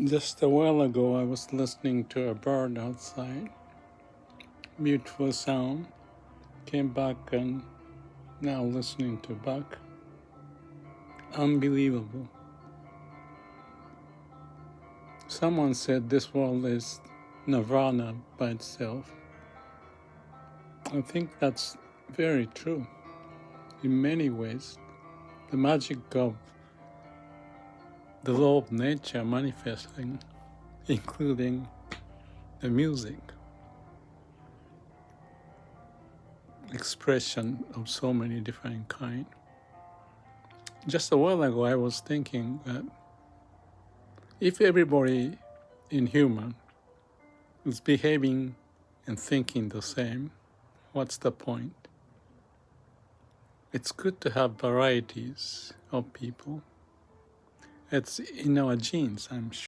Just a while ago, I was listening to a bird outside. Beautiful sound. Came back and now listening to Bach. Unbelievable. Someone said this world is Nirvana by itself. I think that's very true. In many ways, the magic of the law of nature manifesting, including the music, expression of so many different kinds. Just a while ago, I was thinking that if everybody in human is behaving and thinking the same, what's the point? It's good to have varieties of people. It's in our genes, I'm sure.